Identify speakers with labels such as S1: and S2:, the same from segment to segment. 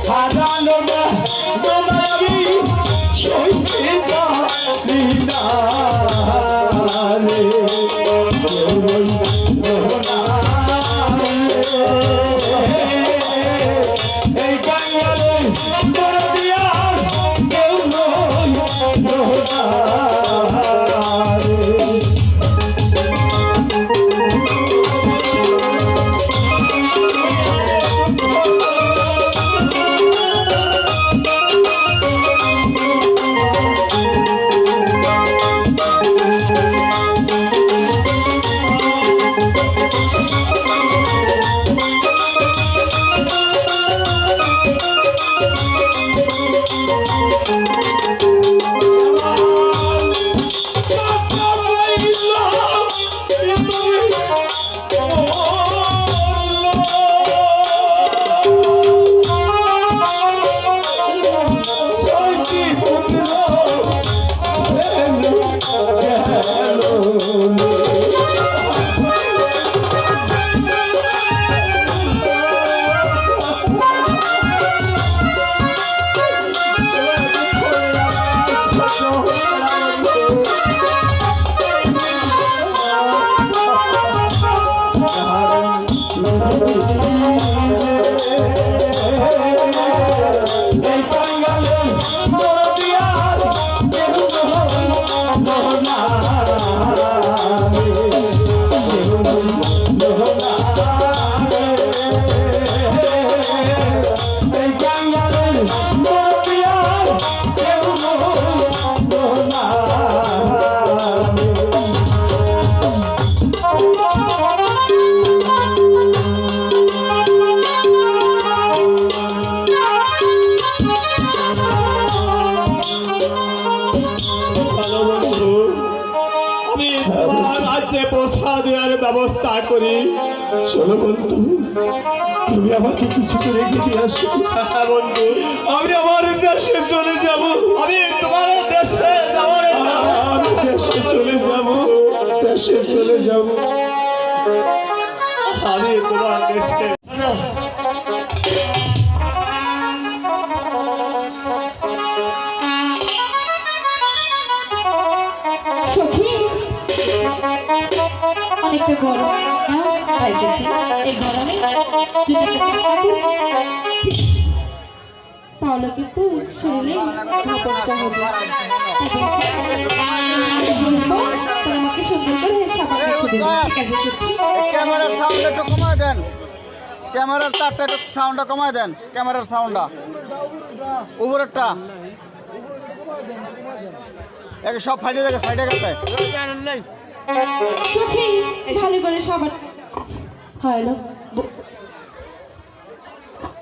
S1: হারানো না আমি সইতে পারি না রে এই বাঙালি দরদিয়ার কেউ নয় ব্যবস্থা করি। চলো বন্ধু, তুমি আমাকে কিছু করে দিয়ে আসো। বন্ধু, আমি আমার দেশে চলে যাব। আমি তোমার দেশে দেশে চলে যাব, দেশে চলে যাব। আমি তোমার দেশে
S2: অনেকটা গরম। এই গরমে তাহলে কিন্তু শরীরে ভাবটা হবে। আমাকে সুন্দর করে
S3: ক্যামেরার সাউন্ড একটু কমায় দেন, ক্যামেরার তারটা একটু সাউন্ডটা কমায় দেন, ক্যামেরার সাউন্ডটা উপরেরটা সব ফাইটে গেছে, ফাইটে গেছে।
S2: সখী ভালো করে সবার হলো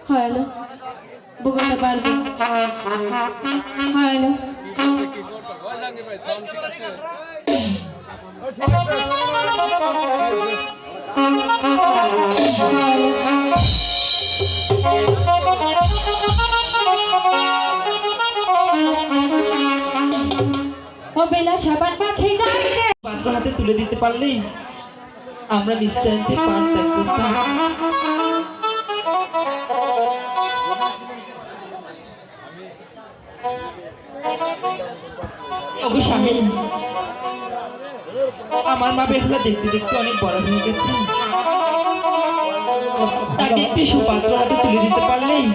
S2: হলো বুঝতে পারবে হলো ও বেলা সাবান মাখে গাইতে
S4: পাত্র হাতে তুলে দিতে পারলেই আমরা নিশ্চিন্তে পান ত্যাগ করতাম। আমার মা বেহুলা দেখতে দেখতে অনেক বড় হয়ে গেছে, তাকে একটি সুপাত্র হাতে তুলে দিতে পারলেই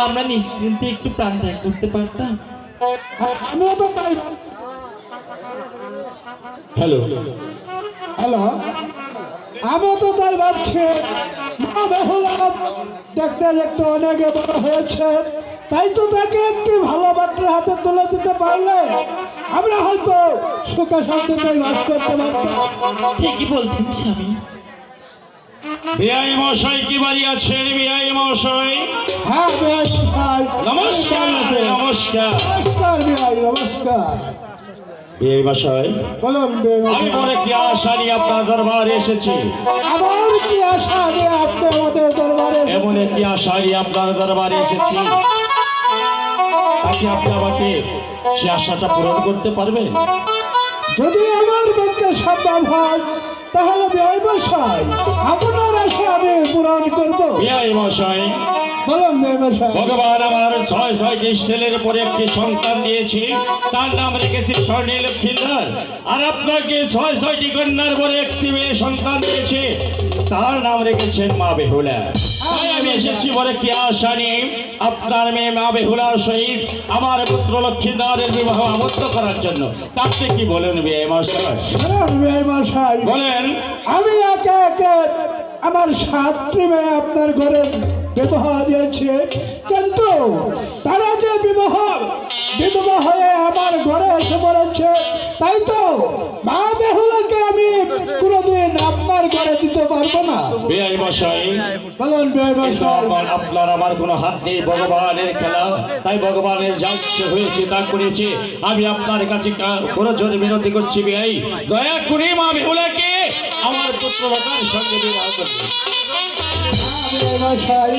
S4: আমরা নিশ্চিন্তে একটু প্রাণ ত্যাগ করতে পারতাম।
S1: হ্যালো হ্যালো, আমি তো তাই ভাবছি। দেখতে দেখতে অনেক বড় হয়েছে, তাই তো তাকে একটি ভালো পাত্রের হাতে তুলে দিতে পারলে আমরা হয়তো সুখে শান্তিতে বাস করতে পারতাম।
S4: ঠিকই বলছেন স্বামী।
S5: বিআই মশাই কি বাড়ি আছেন? বিআই মশাই।
S1: হ্যাঁ বিআই মশাই,
S5: নমস্কার। নমস্কার
S1: নমস্কার বিআই, নমস্কার।
S5: বিআই মশাই,
S1: বলুন।
S5: আমি বড় কি আশা নিয়ে আপনার দরবারে এসেছি।
S1: আমার কি আশা নিয়ে আপনি আমাদের দরবারে?
S5: এমন একটি আশা নিয়ে আপনার দরবারে এসেছি, তাকে আপনি আমাকে সে আশাটা পূরণ করতে পারবেন?
S1: যদি আমার পক্ষে সম্ভব হয় তাহলে বিআই মশাই আপনার আশা আমি পূরণ করব।
S5: বিআই মশাই,
S1: বলুন বিআই মশাই।
S5: ভগবান আমার 6 ছেলের পরে একটি সন্তান দিয়েছি, তার নাম রেখেছি স্বর্ণী লক্ষ্মীধর। আর আপনাকে 6টি কন্যার পরে একটি মেয়ে সন্তান দিয়েছে, তার নাম রেখেছেন মা বেহুলা। তাই আমি এসেছি বলে কি আশা নিয়ে আপনার মেয়ে মা বেহুলার সহিত আমার পুত্র লক্ষ্মীধরের বিবাহ আবদ্ধ করার জন্য। তাতে কি বলেন বিআই মশাই?
S1: শুনুন বিআই মশাই,
S5: বলেন।
S1: আমি একে একে আমার 7টি মেয়ে আপনার ঘরে বিবাহ দিয়েছে, কিন্তু তারা যে বিবাহ হয়ে আমার ঘরে এসে পড়েছে, তাই তো মা বেহুলাকে আমি কোনোদিন আপনার ঘরে দিতে পারবো না।
S5: বিআই মশাই,
S1: বলুন বিআই মশাই।
S5: আপনার আমার কোনো হাত নেই, ভগবানের খেলা। তাই ভগবানের যা ইচ্ছে হয়েছে তা করেছে। আমি আপনার কাছে কোনো জোরে বিনতি করছি বিআই, দয়া করে মা বেহুলাকে আমার পুত্র লতার সঙ্গে বিবাহ করবে।
S1: বিআই মশাই,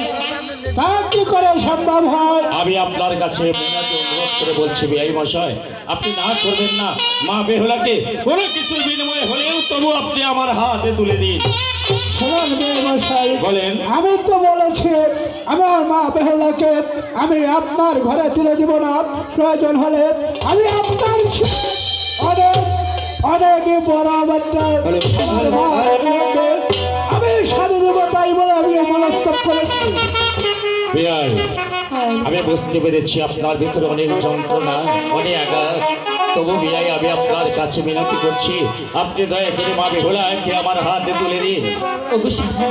S1: তা কি করে সম্ভব হয়?
S5: আমি আপনার কাছে বিনতি অনুরোধ করে বলছি বিআই মশাই, আপনি না করবেন না। মা বেহুলাকে কোনো কিছুর বিনিময়ে হলেও তবু আপনি আমার হাতে তুলে দিন।
S1: শুনুন বিআই মশাই,
S5: বলেন।
S1: আমি তো বলেছি আমার মা বেহুলাকে আমি আপনার ঘরে তুলে দিব না। প্রয়োজন হলে আমি আপনার অনেক অনেক বড় বাচ্চা আমার মা বেহুলাকে আমি সাথে দেবো, তাই বলে আমি মনস্তব করেছি।
S5: বিআই,
S2: হ্যাঁ
S5: আমি বুঝতে পেরেছি আপনার ভিতরে অনেক যন্ত্রণা, অনেক আঘাত। তবু বিআই, আমি আপনার কাছে বিনতি করছি, আপনি দয়া করে মা বেহুলাকে আমার হাতে তুলে দিন।
S4: ওগো স্বামী,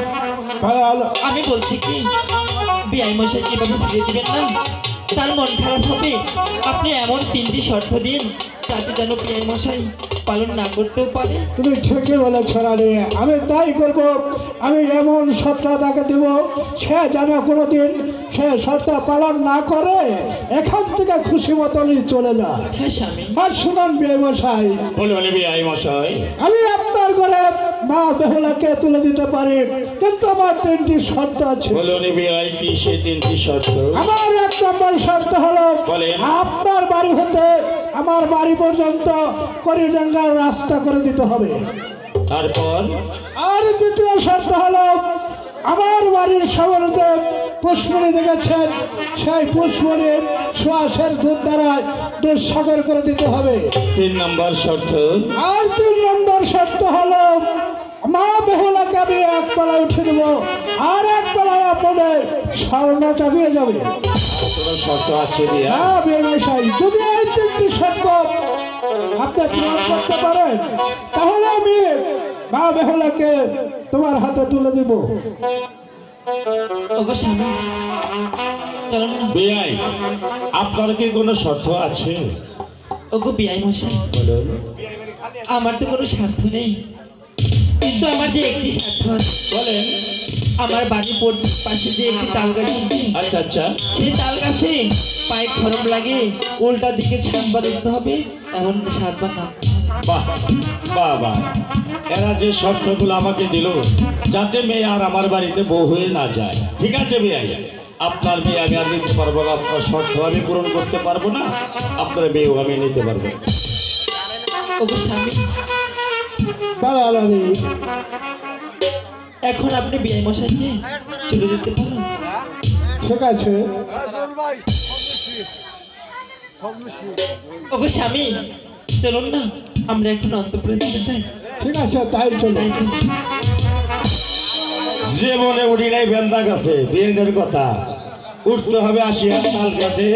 S4: আমি বলছি কি বিআই মশাই যেভাবে ফিরে দিবেন না, তার মন খারাপ হবে। আপনি এমন 3টি শর্ত দিন তাতে যেন বিআই মশাই পালন না করতেও পারে।
S1: তুমি ঠিকই বলেছ রানী, আমি তাই করব। আমি এমন সত্তা তাকে দেব, সে যেন কোনোদিন সে সত্তা পালন না করে এখান থেকে খুশি মতনই চলে যায়।
S4: হ্যাঁ স্বামী।
S1: আর শুনুন বিআই মশাই,
S5: বলে বিআই মশাই,
S1: আমি আপনার ঘরে মা বেহুলাকে তুলে দিতে পারি, কিন্তু আমার 3টি শর্ত আছে।
S5: বলুন বিআই, কি সেই 3টি শর্ত?
S1: আমার 1 নম্বর শর্ত হলো
S5: বলেন।
S1: আপনার বাড়ি হতে আমার বাড়ি পর্যন্ত করিডাঙ্গার রাস্তা করে দিতে হবে।
S5: তারপর?
S1: আর 2য় শর্ত হলো আমার বাড়ির সামনে পুষ্পণী দেখেছেন, সেই পুষ্পণীর সুয়াসের দুধ দ্বারা দুধ সাগর করে দিতে হবে।
S5: 3 নম্বর শর্ত?
S1: আর 3 নম্বর শর্ত হলো মা বেহুলাকে আমি 1 পালায় উঠে দেবো, আর 1 পালায় আপনাদের স্বর্ণা চাপিয়ে যাবে।
S5: কোনো শর্ত আছে বিআই?
S1: হ্যাঁ বিআই মশাই, যদি এই 3টি শর্ত আপনি পূরণ করতে পারেন, তাহলে আমি মা বেহুলাকে তোমার হাতে তুলে দিব।
S4: ওগো স্বামী, চলুন না।
S5: বিআই, আপনার কি কোনো শর্ত আছে?
S4: ওগো বিআই মশাই,
S5: বলুন।
S4: আমার তো কোনো স্বার্থ নেই, কিন্তু আমার যে একটি স্বার্থ আছে।
S5: বলেন।
S4: আমার বাড়ির পাশে যে একটি তাল গাছ আছে,
S5: আচ্ছা আচ্ছা।
S4: সেই তাল গাছে পায়ে খরম লাগে উল্টা দিকে 7বার উঠতে হবে, এমন 7বার নাম।
S5: বাহ বাহ বাহ, এরা যে শর্তগুলো আমাকে দিল, যাতে মেয়ে আর আমার বাড়িতে বউ হয়ে না যায়। ঠিক আছে বিআই, আপনার মেয়ে আমি আর নিতে পারবো না, আপনার শর্ত আমি পূরণ করতে পারবো না, আপনার মেয়েও আমি নিতে পারবো না।
S4: ওগো স্বামী,
S1: রানী,
S4: এখন আপনি বিআই মশাইকে চলে যেতে পারেন।
S1: ঠিক আছে।
S4: ওগো স্বামী, চলুন না, আমরা এখন অন্তঃপুরে যেতে চাই।
S1: ঠিক আছে, তাই চলো।
S4: তাই চলুন।
S5: যে মনে উঠি নাই বেন্দা গাছে বিয়ের কথা, উঠতে হবে 80 তাল গাছে,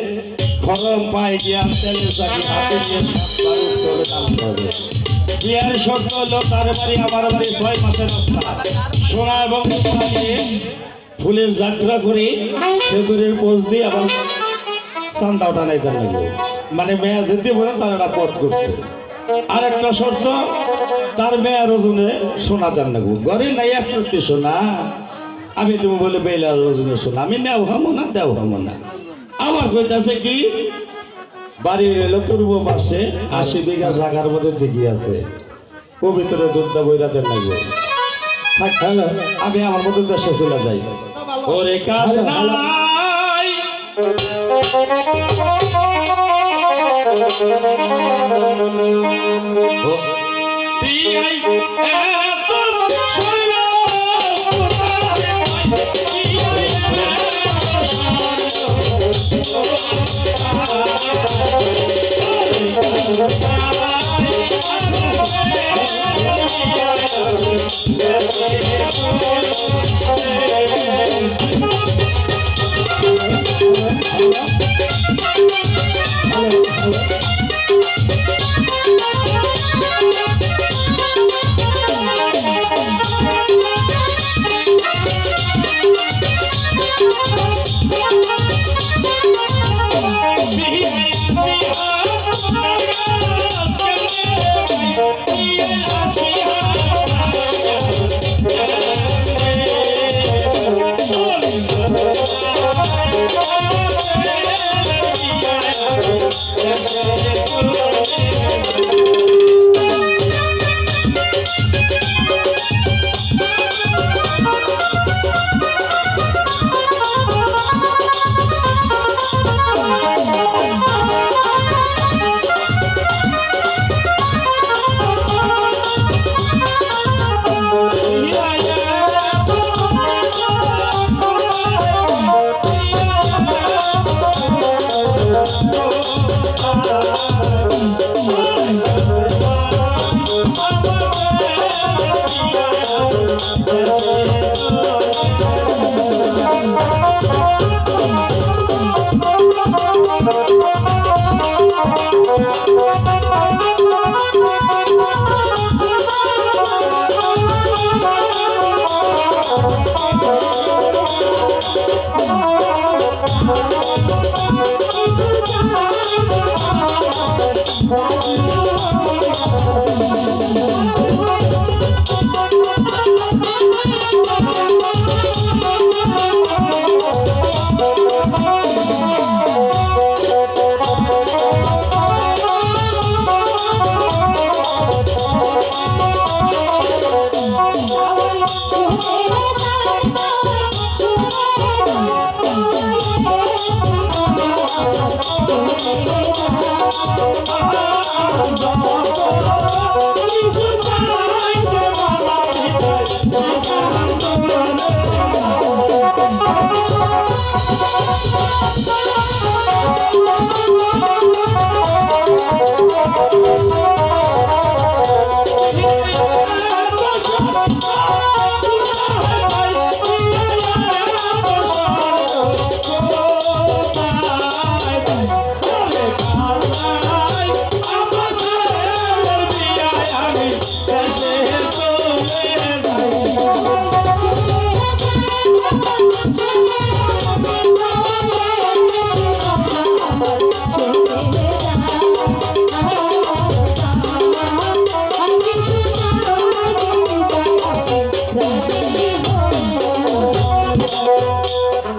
S5: খরম পায়ে দিয়ে তেলের চাকি হাতে নিয়ে 7বার উঠতে হবে, নামতে হবে। বিয়ের শর্ত হলো তার বাড়ি আমার বাড়ি 6 মাসের রাস্তা, সোনা এবং রূপা দিয়ে ফুলের যাত্রা করে সেতুরের পোজ দিয়ে আবার চান্দা ওঠা নাই তার লাগবে, মানে মেয়া যেতে বলে তার একটা পথ করছে। আর একটা শর্ত, তার মেয়ের ওজনে সোনা দেন লাগবো, ঘরে নাই 1 প্রতি সোনা। আমি তুমি বলে বেলার ওজনে সোনা আমি নেও হামো না, দেও হামো না। আমার কইতাছে কি, বাড়ির এলো পূর্ব পাশে 80 বিঘা জায়গার মধ্যে দিকে আছে, পবিত্র দুধটা বইরা দেন লাগবে। থাক, হ্যালো, আমি আমার মতো দেশে চলে যাই। ওরে কাজ নাই বিয়াই এত শৈল বিয়াই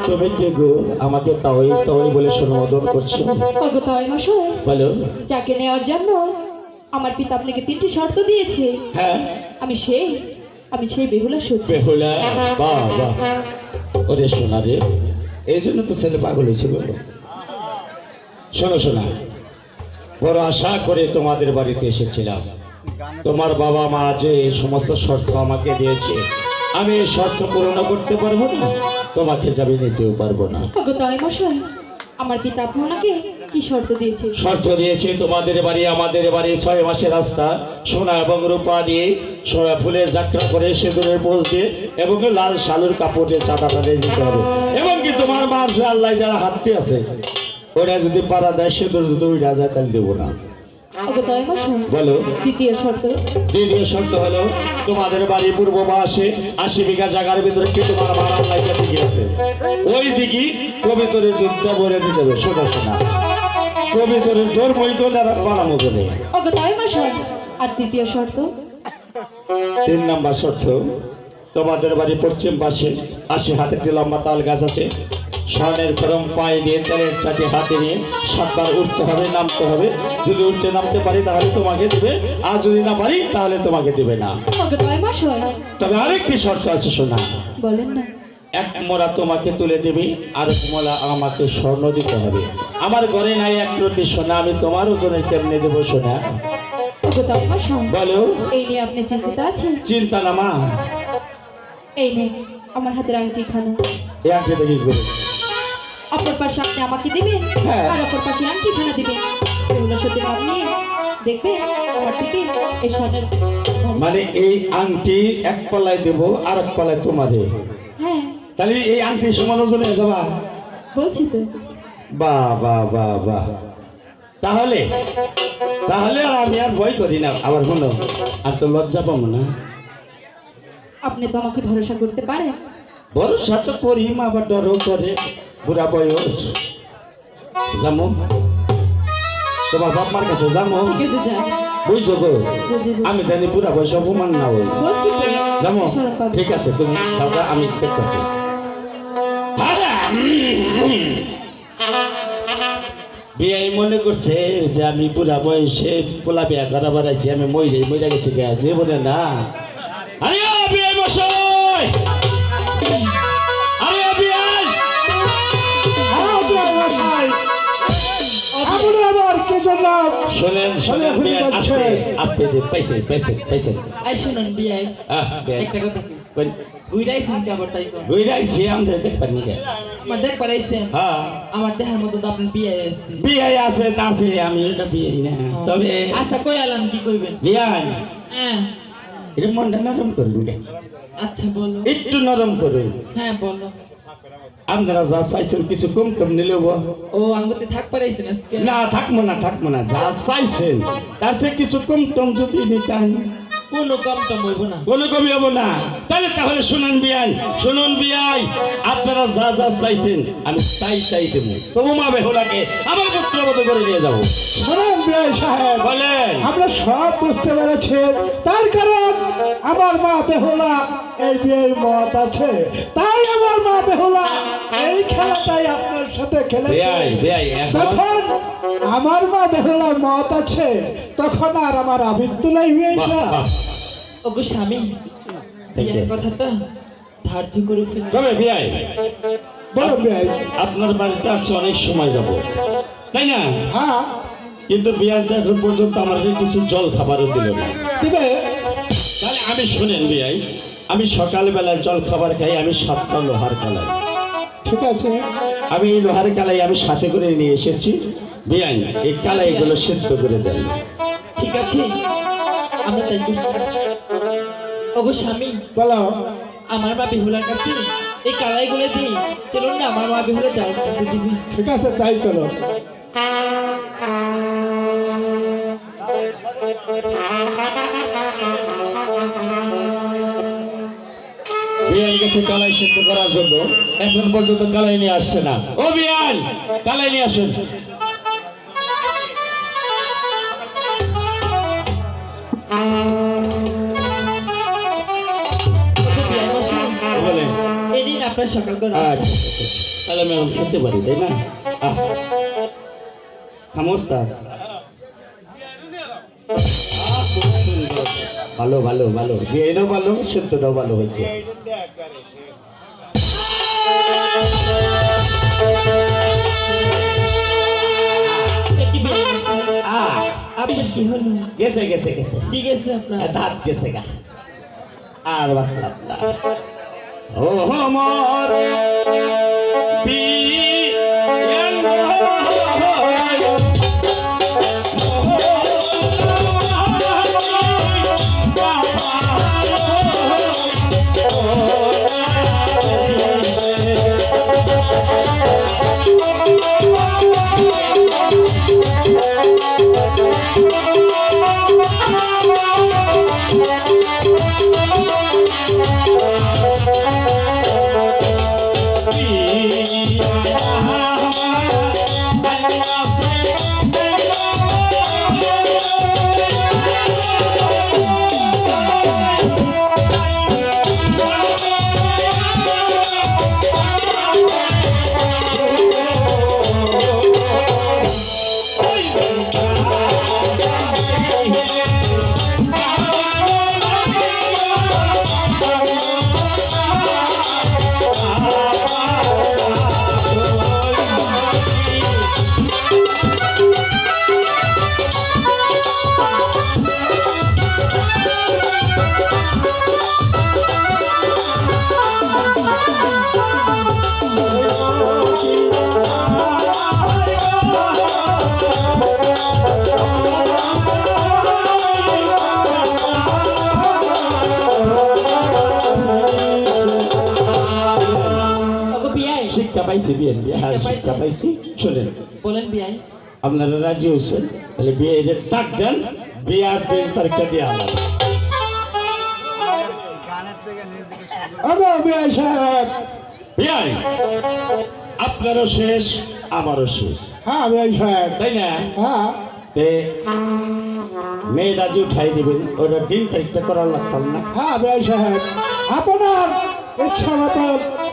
S5: তুমি কে গো? আমাকে তাওই তাওই বলে সম্বোধন করছো?
S2: ওগো তাই মশাই,
S5: বলো।
S2: যাকে নেওয়ার জন্য আমার পিতা আপনাকে 3টি শর্ত দিয়েছে।
S5: হ্যাঁ,
S2: আমি সেই বেহুলা সত্যি।
S5: বেহুলা? বাহ বাহ, ওরে শোনা রে, এই জন্য তো ছেলে পাগল হয়েছিল। শোনো শোনা, বড় আশা করে তোমাদের বাড়িতে এসেছিলাম। তোমার বাবা মা যে এই সমস্ত শর্ত আমাকে দিয়েছে, আমি এই শর্ত পূরণ করতে পারবো না, তোমাকে যাবে নিতেও পারবো না।
S2: ওগো তাই মশাই, আমার পিতা আপনাকে কি শর্ত দিয়েছে?
S5: শর্ত দিয়েছে তোমাদের বাড়ি আমাদের বাড়ি 6 মাসের রাস্তা, সোনা এবং রূপা দিয়ে, সোনা ফুলের যাত্রা করে, সেদুরের পোজ দিয়ে এবং লাল শালুর কাপড় দিয়ে চাঁদাটা দিয়ে দিতে হবে। এবং কি তোমার মার যে আল্লাহ যারা হাতটি আছে, ওরা যদি পাড়া দেয়, সেদুর যদি ওই রাজা তাল দেবো না।
S2: ওগো তাই মশাই,
S5: বলো।
S2: দ্বিতীয় শর্ত?
S5: দ্বিতীয় শর্ত হলো তোমাদের বাড়ি পূর্ব পাশে 80 বিঘা জায়গার ভিতরে কি তোমার মার আল্লাহ দিকে আছে, ওই দিকে কবিতরের দুধটা ভরে দিতে হবে। শোনা শোনা, কবিতরের জোর মই করলে আর বানামো করে।
S2: ওগো তাই মশাই, আর তৃতীয় শর্ত?
S5: 3 নম্বর শর্ত, তোমাদের বাড়ি পশ্চিম পাশে 80 হাতে একটি লম্বা তাল গাছ আছে, স্বর্ণের খরম পায়ে দিয়ে তেলের চাটি হাতে নিয়ে 7 বার উঠতে হবে, নামতে হবে। যদি উঠতে নামতে পারি তাহলে তোমাকে দিবে, আর যদি না পারি তাহলে তোমাকে দিবে না।
S2: ওগো তাই মশাই,
S5: তবে আরেকটি শর্ত আছে, শোনা।
S2: বলেন না।
S5: 1 মোড়া তোমাকে তুলে দিবি, আর 1 মোড়া আমাকে স্বর্ণ দিতে হবে। আমার ঘরে নাই 1 রতি সোনা, আমি তোমার ওজনে কেমনে দেবো সোনা?
S2: ওগো তপমশাই,
S5: বলো।
S2: এই নিয়ে আপনি চিন্তিত আছেন?
S5: চিন্তা না মা,
S2: এই নিয়ে আমার হাতের আংটি খানা,
S5: এই আংটিটা কি করে?
S2: অপর পাশে আপনি আমাকে দিবেন,
S5: হ্যাঁ।
S2: আর অপর পাশে আংটি খানা দিবেন। এগুলো সত্যি আপনি দেখবেন আমার থেকে এই স্বর্ণের
S5: মানে এই আংটি এক পাল্লায় দেবো আর এক পাল্লায় তোমাদের,
S2: হ্যাঁ
S5: তাহলে এই আংটি সমান ওজন হয়ে যাবা?
S2: বলছি তো।
S5: বাহ বাহ বাহ বাহ, তাহলে তাহলে আর আমি আর ভয় করি না। আবার বলো, আর তো লজ্জা পাবো না।
S2: আপনি তো আমাকে ভরসা করতে পারেন।
S5: ভরসা তো করি, মা আবার ডরও করে, বুড়া বয়স। যাবো তোমার বাপ মার কাছে, যাবো,
S2: ঠিক আছে যান।
S5: বুঝছো গো?
S2: বুঝি।
S5: আমি জানি বুড়া বয়স অপমান না হই।
S2: বলছি তো,
S5: যাবো,
S2: শরম পাবেন।
S5: ঠিক আছে, তুমি যাওয়া, আমি দেখতেছি। বিয়ে মনে করছে যে আমি বুড়া বয়সে পোলা বিয়া করা বাড়াইছি, আমি মইরা গেছি জীবনে না। আরে ও বিয়ে মশাই, আরে ও বিয়ে, শোনেন শোনেন বিয়ে, আস্তে আস্তে পাইছে পাইছে পাইছে।
S4: আই শুনুন বিয়াই,
S5: বিয়ে
S4: একটা কথা কি, ঘুরাইছেন কি আবার তাই কর?
S5: ঘুরাইছি, আমরা দেখতে পারি না।
S4: আমার দেখ পারাইছেন,
S5: হ্যাঁ
S4: আমার দেখার মতো তো আপনি বিয়ে আসছে।
S5: বিয়ে আছে তা আছে, আমি এটা বিয়ে না। তবে
S4: আচ্ছা কই আলাম কি কইবেন?
S5: বিয়ান
S4: হ্যাঁ
S5: এটা মনটা নরম করুন,
S4: আচ্ছা বলো।
S5: একটু নরম করুন।
S4: হ্যাঁ বলো।
S5: আপনারা যা চাইছেন কিছু কম কম নিলেও
S4: ও আঙ্গুতে থাক পারাইছেন আজকে?
S5: না, থাকবো না, যা চাইছেন তার চেয়ে কিছু কম টম যদি নিতেন,
S4: কোনো কম টম হইব না।
S5: কোনো কমই হবো না। তাহলে শুনুন বিয়াই, আপনারা যা যা চাইছেন আমি তাই দেবো। তবু মা বেহুলাকে আমার পুত্রবধূ করে নিয়ে যাবো।
S1: শোনেন বিআই সাহেব,
S5: বলেন।
S1: আমরা সব বুঝতে পেরেছেন, তার কারণ আমার মা বেহুলা এই বিয়ের মত আছে, তাই আমার মা বেহুলা এই খেলাটাই আপনার সাথে খেলেছে।
S5: বিয়াই এখন
S1: যখন আমার মা বেহুলার মত আছে, তখন আর আমার আবৃত্তি নাই বিআই
S5: বাহ,
S1: সাহেব।
S5: বাহ।
S4: ওগো স্বামী, বিয়ের কথাটা ধার্য করে ফেলে।
S5: তবে বিয়াই,
S1: বলো বিআই।
S5: আপনার বাড়িতে আসছে অনেক সময় যাব, তাই না?
S1: হ্যাঁ
S5: কিন্তু বিয়াই তো এখন পর্যন্ত আমাদের কিছু জল খাবারও দিল না।
S1: দিবে।
S5: তাহলে আমি শুনেন বিয়াই, আমি সকালবেলা জল খাবার খাই, আমি 7টা লোহার কালাই।
S1: ঠিক আছে।
S5: আমি এই লোহার কালাই আমি সাথে করে নিয়ে এসেছি। বিয়াই এই কালাইগুলো সেদ্ধ করে দেন।
S4: ঠিক আছে, আমরা তাই করছি। ওগো স্বামী,
S1: বলো।
S4: আমার মা বেহুলার কাছে এই কালাইগুলো দিই, চলুন না আমার মা বেহুলা ডাল করতে দিবি।
S1: ঠিক আছে, তাই চলো।
S5: বিয়াই গেছে কালাই সেদ্ধ করার জন্য, এখন পর্যন্ত কালাই নিয়ে আসছে না। ও বিয়াই, কালাই নিয়ে আসেন।
S4: ওগো বিয়াই মশাই,
S5: বলেন।
S4: এই দিন আপনার সকাল করে
S5: আচ্ছা, তাহলে আমি এখন খেতে পারি, তাই না? খামোস্তা ভালো ভালো ভালো, বিয়েটাও ভালো, সেদ্ধটাও ভালো হয়েছে।
S4: কি বিয়াই মশাই, আপনার কি হলো?
S5: গেছে গেছে গেছে,
S4: কি গেছে আপনার?
S5: দাঁত গেছে গা, আর বাসলাম না। ও মোর বিয়ান শিক্ষা পাইছি বিয়ে হ্যাঁ
S4: শিক্ষা
S5: শিক্ষা
S4: পাইছেন?
S5: পাইছি শোনেন
S4: বলেন বিয়াই।
S5: আপনারা রাজি হয়েছেন তাহলে বিয়ের ডাক দেন বিয়ার দিন তারিখটা দিয়ে আমার
S3: গানের থেকে নিজেকে
S1: আগো বিআই সাহেব।
S5: বিয়াই আপনারও শেষ আমারও শেষ
S1: হ্যাঁ বিআই সাহেব।
S5: তাই না
S1: হ্যাঁ
S5: তে মেয়ে রাজি উঠাই দিবেন ওটা দিন তারিখটা করার লাগছাল না
S1: হ্যাঁ বিআই সাহেব, আপনার ইচ্ছা মতো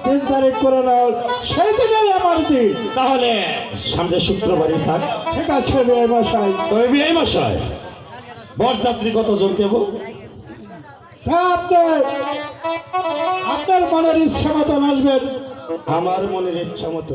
S1: 3 তারিখ করে নাও, সেই দিনেই আমার দিন।
S5: তাহলে সামনে শুক্রবারই থাক
S1: ঠিক আছে বিআই মশাই।
S5: তবে বিয়ে মশাই বরযাত্রী কতজন দেব
S1: তা আপনার মনের ইচ্ছা মতো আসবেন।
S5: আমার মনের ইচ্ছা মতো